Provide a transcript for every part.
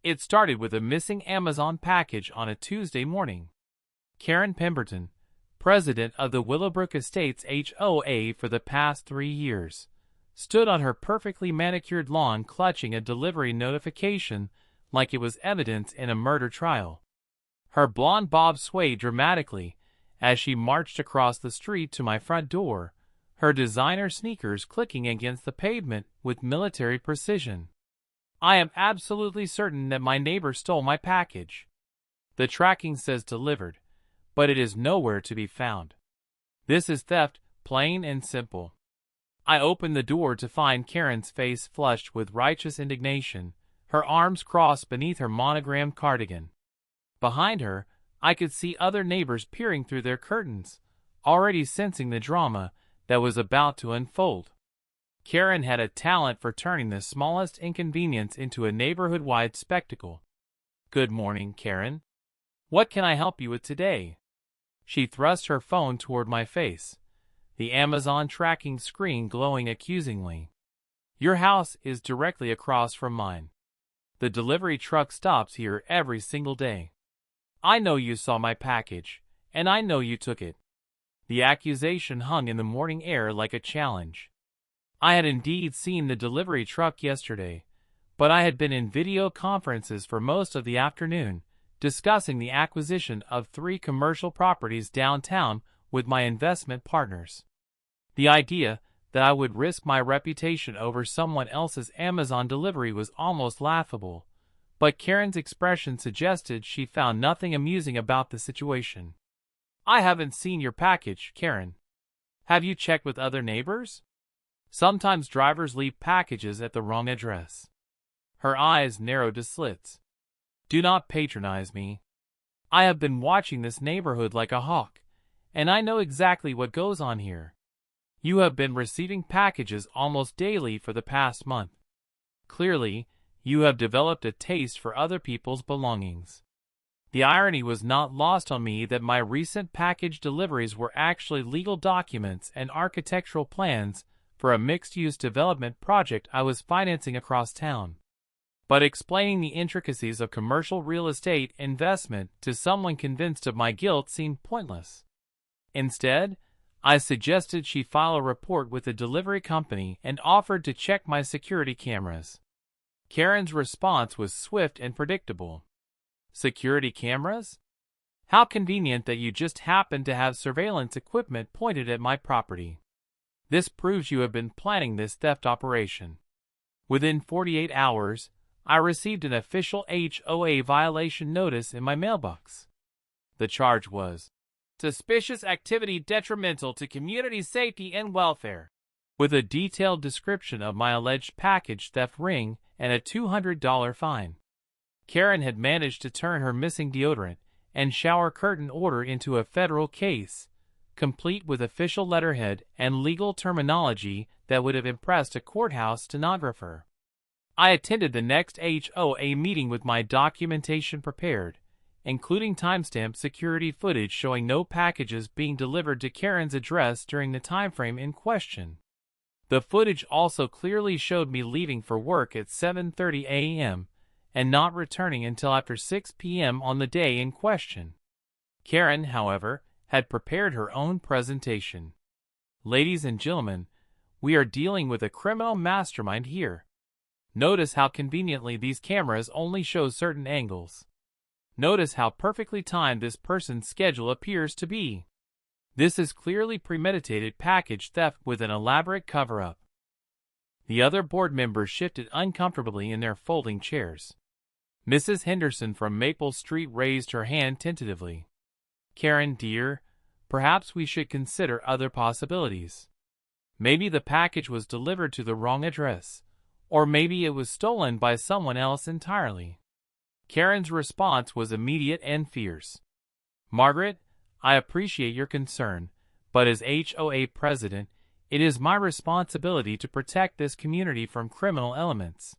It started with a missing Amazon package on a Tuesday morning. Karen Pemberton, president of the Willowbrook Estates HOA for the past 3 years, stood on her perfectly manicured lawn clutching a delivery notification like it was evidence in a murder trial. Her blonde bob swayed dramatically as she marched across the street to my front door, her designer sneakers clicking against the pavement with military precision. "I am absolutely certain that my neighbor stole my package. The tracking says delivered, but it is nowhere to be found. This is theft, plain and simple." I opened the door to find Karen's face flushed with righteous indignation, her arms crossed beneath her monogrammed cardigan. Behind her, I could see other neighbors peering through their curtains, already sensing the drama that was about to unfold. Karen had a talent for turning the smallest inconvenience into a neighborhood-wide spectacle. "Good morning, Karen. What can I help you with today?" She thrust her phone toward my face, the Amazon tracking screen glowing accusingly. "Your house is directly across from mine. The delivery truck stops here every single day. I know you saw my package, and I know you took it." The accusation hung in the morning air like a challenge. I had indeed seen the delivery truck yesterday, but I had been in video conferences for most of the afternoon, discussing the acquisition of 3 commercial properties downtown with my investment partners. The idea that I would risk my reputation over someone else's Amazon delivery was almost laughable, but Karen's expression suggested she found nothing amusing about the situation. "I haven't seen your package, Karen. Have you checked with other neighbors? Sometimes drivers leave packages at the wrong address." Her eyes narrowed to slits. "Do not patronize me. I have been watching this neighborhood like a hawk, and I know exactly what goes on here. You have been receiving packages almost daily for the past month. Clearly, you have developed a taste for other people's belongings." The irony was not lost on me that my recent package deliveries were actually legal documents and architectural plans for a mixed-use development project I was financing across town. But explaining the intricacies of commercial real estate investment to someone convinced of my guilt seemed pointless. Instead, I suggested she file a report with the delivery company and offered to check my security cameras. Karen's response was swift and predictable. "Security cameras? How convenient that you just happen to have surveillance equipment pointed at my property. This proves you have been planning this theft operation." Within 48 hours, I received an official HOA violation notice in my mailbox. The charge was suspicious activity detrimental to community safety and welfare, with a detailed description of my alleged package theft ring and a $200 fine. Karen had managed to turn her missing deodorant and shower curtain order into a federal case, complete with official letterhead and legal terminology that would have impressed a courthouse stenographer. I attended the next HOA meeting with my documentation prepared, including timestamp security footage showing no packages being delivered to Karen's address during the timeframe in question. The footage also clearly showed me leaving for work at 7:30 a.m. and not returning until after 6 p.m. on the day in question. Karen, however, had prepared her own presentation. "Ladies and gentlemen, we are dealing with a criminal mastermind here. Notice how conveniently these cameras only show certain angles. Notice how perfectly timed this person's schedule appears to be. This is clearly premeditated package theft with an elaborate cover-up." The other board members shifted uncomfortably in their folding chairs. Mrs. Henderson from Maple Street raised her hand tentatively. "Karen, dear, perhaps we should consider other possibilities. Maybe the package was delivered to the wrong address, or maybe it was stolen by someone else entirely." Karen's response was immediate and fierce. "Margaret, I appreciate your concern, but as HOA president, it is my responsibility to protect this community from criminal elements.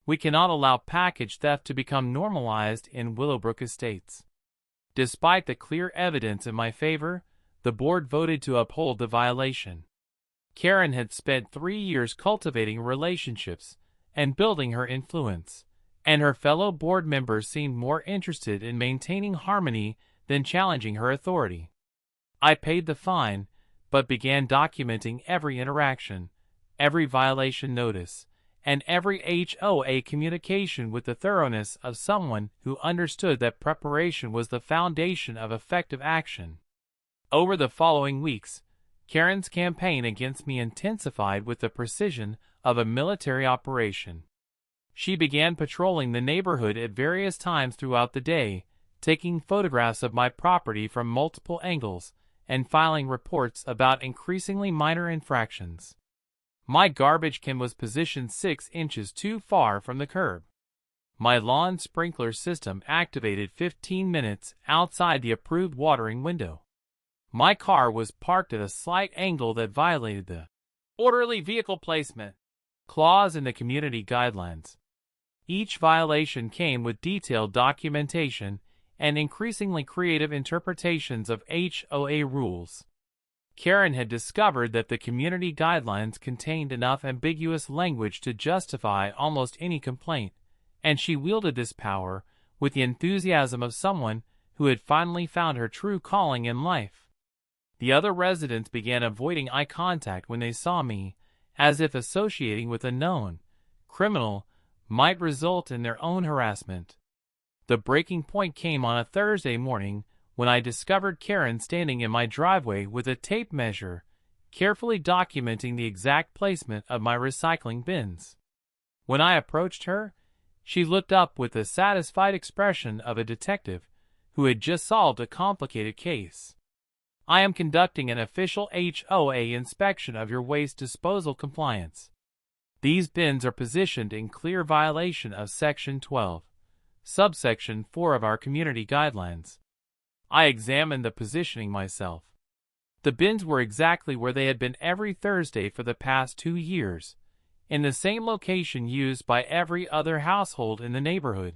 We cannot allow package theft to become normalized in Willowbrook Estates." Despite the clear evidence in my favor, the board voted to uphold the violation. Karen had spent 3 years cultivating relationships and building her influence, and her fellow board members seemed more interested in maintaining harmony than challenging her authority. I paid the fine, but began documenting every interaction, every violation notice, and every HOA communication with the thoroughness of someone who understood that preparation was the foundation of effective action. Over the following weeks, Karen's campaign against me intensified with the precision of a military operation. She began patrolling the neighborhood at various times throughout the day, taking photographs of my property from multiple angles, and filing reports about increasingly minor infractions. My garbage can was positioned 6 inches too far from the curb. My lawn sprinkler system activated 15 minutes outside the approved watering window. My car was parked at a slight angle that violated the orderly vehicle placement clause in the community guidelines. Each violation came with detailed documentation and increasingly creative interpretations of HOA rules. Karen had discovered that the community guidelines contained enough ambiguous language to justify almost any complaint, and she wielded this power with the enthusiasm of someone who had finally found her true calling in life. The other residents began avoiding eye contact when they saw me, as if associating with a known criminal might result in their own harassment. The breaking point came on a Thursday morning when I discovered Karen standing in my driveway with a tape measure, carefully documenting the exact placement of my recycling bins. When I approached her, she looked up with the satisfied expression of a detective who had just solved a complicated case. "I am conducting an official HOA inspection of your waste disposal compliance. These bins are positioned in clear violation of Section 12, subsection 4 of our community guidelines." I examined the positioning myself. The bins were exactly where they had been every Thursday for the past 2 years, in the same location used by every other household in the neighborhood.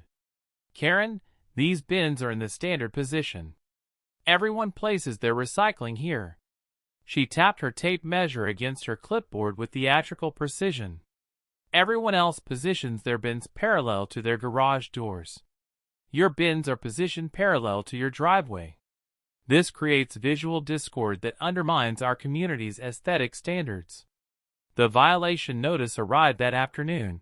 "Karen, these bins are in the standard position. Everyone places their recycling here." She tapped her tape measure against her clipboard with theatrical precision. "Everyone else positions their bins parallel to their garage doors. Your bins are positioned parallel to your driveway. This creates visual discord that undermines our community's aesthetic standards." The violation notice arrived that afternoon,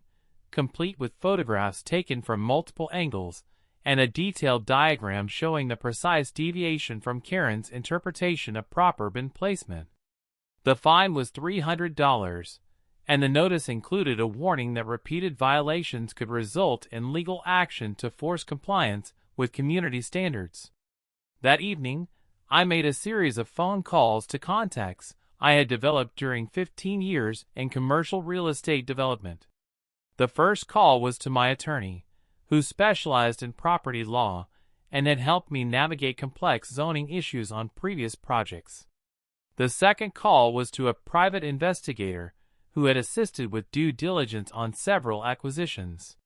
complete with photographs taken from multiple angles and a detailed diagram showing the precise deviation from Karen's interpretation of proper bin placement. The fine was $300, and the notice included a warning that repeated violations could result in legal action to force compliance with community standards. That evening, I made a series of phone calls to contacts I had developed during 15 years in commercial real estate development. The first call was to my attorney, who specialized in property law and had helped me navigate complex zoning issues on previous projects. The second call was to a private investigator who had assisted with due diligence on several acquisitions.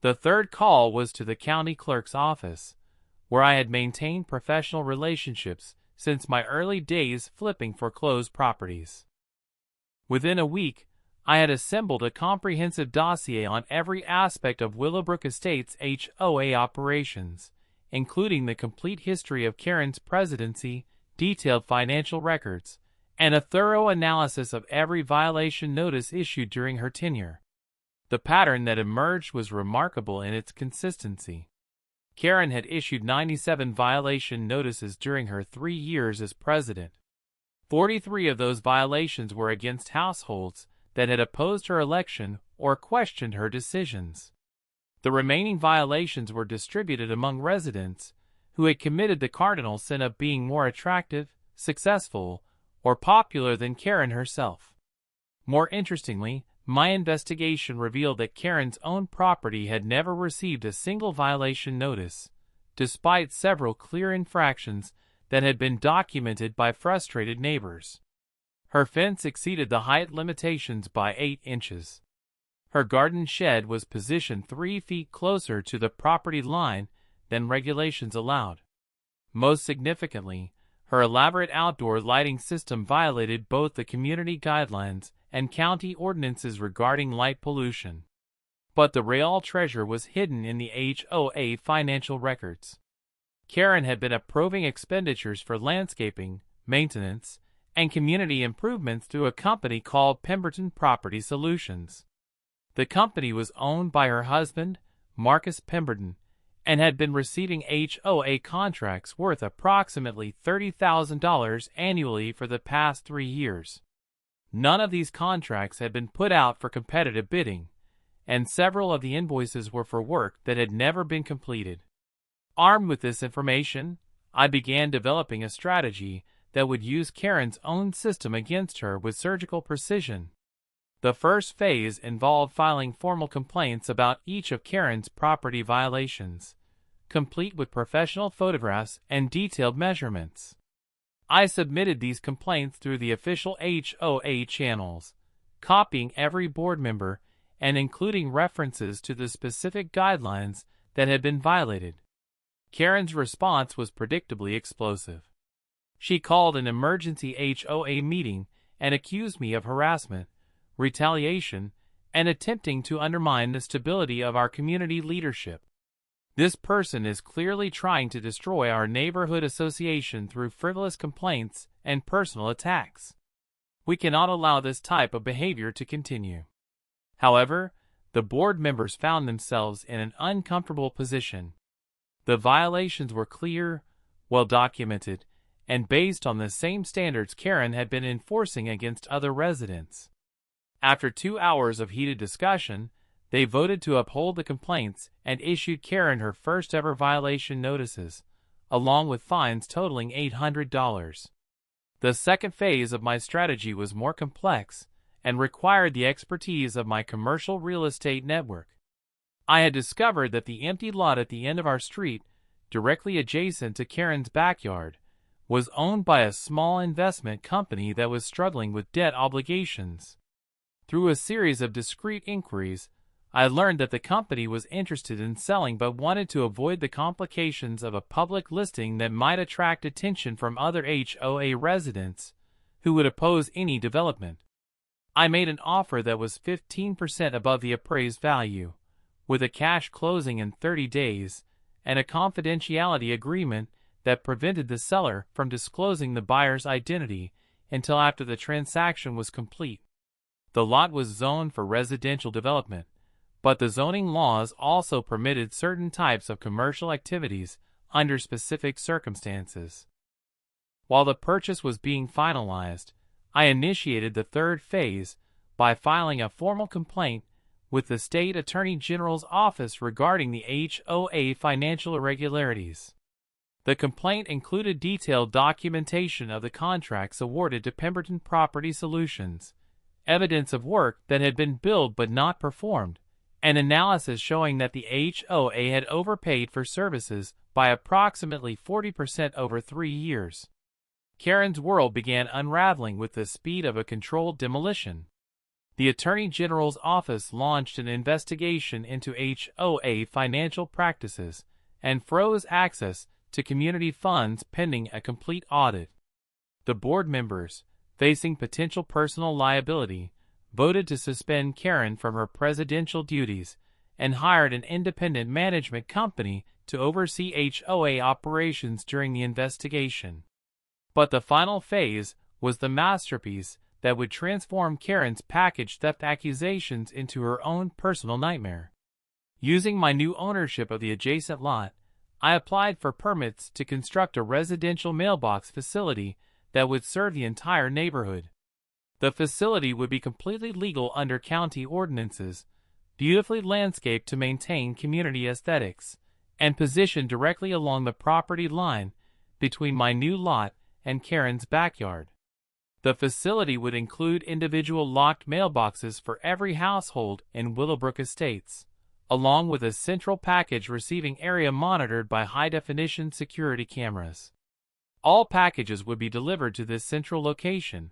The third call was to the county clerk's office, where I had maintained professional relationships since my early days flipping foreclosed properties. Within a week, I had assembled a comprehensive dossier on every aspect of Willowbrook Estates' HOA operations, including the complete history of Karen's presidency, detailed financial records, and a thorough analysis of every violation notice issued during her tenure. The pattern that emerged was remarkable in its consistency. Karen had issued 97 violation notices during her 3 years as president. 43 of those violations were against households that had opposed her election or questioned her decisions. The remaining violations were distributed among residents who had committed the cardinal sin of being more attractive, successful, or popular than Karen herself. More interestingly, my investigation revealed that Karen's own property had never received a single violation notice, despite several clear infractions that had been documented by frustrated neighbors. Her fence exceeded the height limitations by 8 inches. Her garden shed was positioned 3 feet closer to the property line than regulations allowed. Most significantly, her elaborate outdoor lighting system violated both the community guidelines and county ordinances regarding light pollution. but the real treasure was hidden in the HOA financial records. Karen had been approving expenditures for landscaping, maintenance, and community improvements through a company called Pemberton Property Solutions. The company was owned by her husband, Marcus Pemberton, and had been receiving HOA contracts worth approximately $30,000 annually for the past 3 years. None of these contracts had been put out for competitive bidding, and several of the invoices were for work that had never been completed. Armed with this information, I began developing a strategy that would use Karen's own system against her with surgical precision. The first phase involved filing formal complaints about each of Karen's property violations, complete with professional photographs and detailed measurements. I submitted these complaints through the official HOA channels, copying every board member and including references to the specific guidelines that had been violated. Karen's response was predictably explosive. She called an emergency HOA meeting and accused me of harassment, retaliation, and attempting to undermine the stability of our community leadership. This person is clearly trying to destroy our neighborhood association through frivolous complaints and personal attacks. We cannot allow this type of behavior to continue. However, the board members found themselves in an uncomfortable position. The violations were clear, well documented, and based on the same standards Karen had been enforcing against other residents. After 2 hours of heated discussion, they voted to uphold the complaints and issued Karen her first ever violation notices, along with fines totaling $800. The second phase of my strategy was more complex and required the expertise of my commercial real estate network. I had discovered that the empty lot at the end of our street, directly adjacent to Karen's backyard, was owned by a small investment company that was struggling with debt obligations. Through a series of discreet inquiries, I learned that the company was interested in selling but wanted to avoid the complications of a public listing that might attract attention from other HOA residents who would oppose any development. I made an offer that was 15% above the appraised value, with a cash closing in 30 days, and a confidentiality agreement that prevented the seller from disclosing the buyer's identity until after the transaction was complete. The lot was zoned for residential development, but the zoning laws also permitted certain types of commercial activities under specific circumstances. While the purchase was being finalized, I initiated the third phase by filing a formal complaint with the State Attorney General's office regarding the HOA financial irregularities. The complaint included detailed documentation of the contracts awarded to Pemberton Property Solutions, evidence of work that had been billed but not performed, and analysis showing that the HOA had overpaid for services by approximately 40% over 3 years. Karen's world began unraveling with the speed of a controlled demolition. The Attorney General's office launched an investigation into HOA financial practices and froze access to community funds pending a complete audit. The board members, facing potential personal liability, voted to suspend Karen from her presidential duties and hired an independent management company to oversee HOA operations during the investigation. But the final phase was the masterpiece that would transform Karen's package theft accusations into her own personal nightmare. Using my new ownership of the adjacent lot, I applied for permits to construct a residential mailbox facility that would serve the entire neighborhood. The facility would be completely legal under county ordinances, beautifully landscaped to maintain community aesthetics, and positioned directly along the property line between my new lot and Karen's backyard. The facility would include individual locked mailboxes for every household in Willowbrook Estates, along with a central package receiving area monitored by high-definition security cameras. All packages would be delivered to this central location,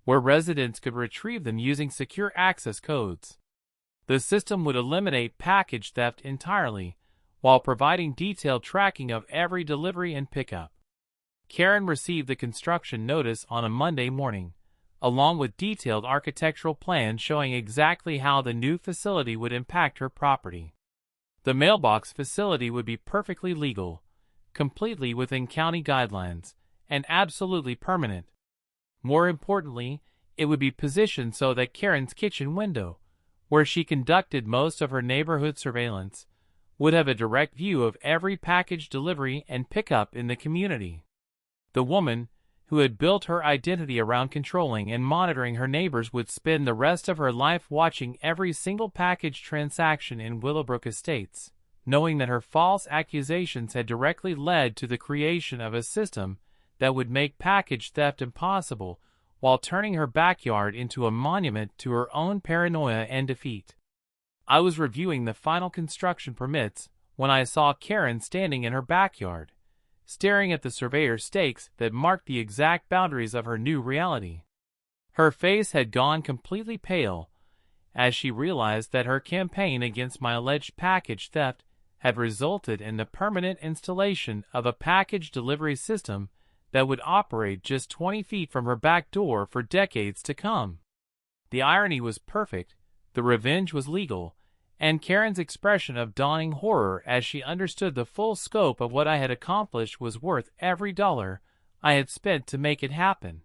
where residents could retrieve them using secure access codes. The system would eliminate package theft entirely, while providing detailed tracking of every delivery and pickup. Karen received the construction notice on a Monday morning, along with detailed architectural plans showing exactly how the new facility would impact her property. The mailbox facility would be perfectly legal, completely within county guidelines, and absolutely permanent. More importantly, it would be positioned so that Karen's kitchen window, where she conducted most of her neighborhood surveillance, would have a direct view of every package delivery and pickup in the community. The woman, who had built her identity around controlling and monitoring her neighbors, would spend the rest of her life watching every single package transaction in Willowbrook Estates, knowing that her false accusations had directly led to the creation of a system that would make package theft impossible, while turning her backyard into a monument to her own paranoia and defeat. I was reviewing the final construction permits when I saw Karen standing in her backyard, staring at the surveyor stakes that marked the exact boundaries of her new reality. Her face had gone completely pale as she realized that her campaign against my alleged package theft had resulted in the permanent installation of a package delivery system that would operate just 20 feet from her back door for decades to come. The irony was perfect, the revenge was legal, and Karen's expression of dawning horror as she understood the full scope of what I had accomplished was worth every dollar I had spent to make it happen.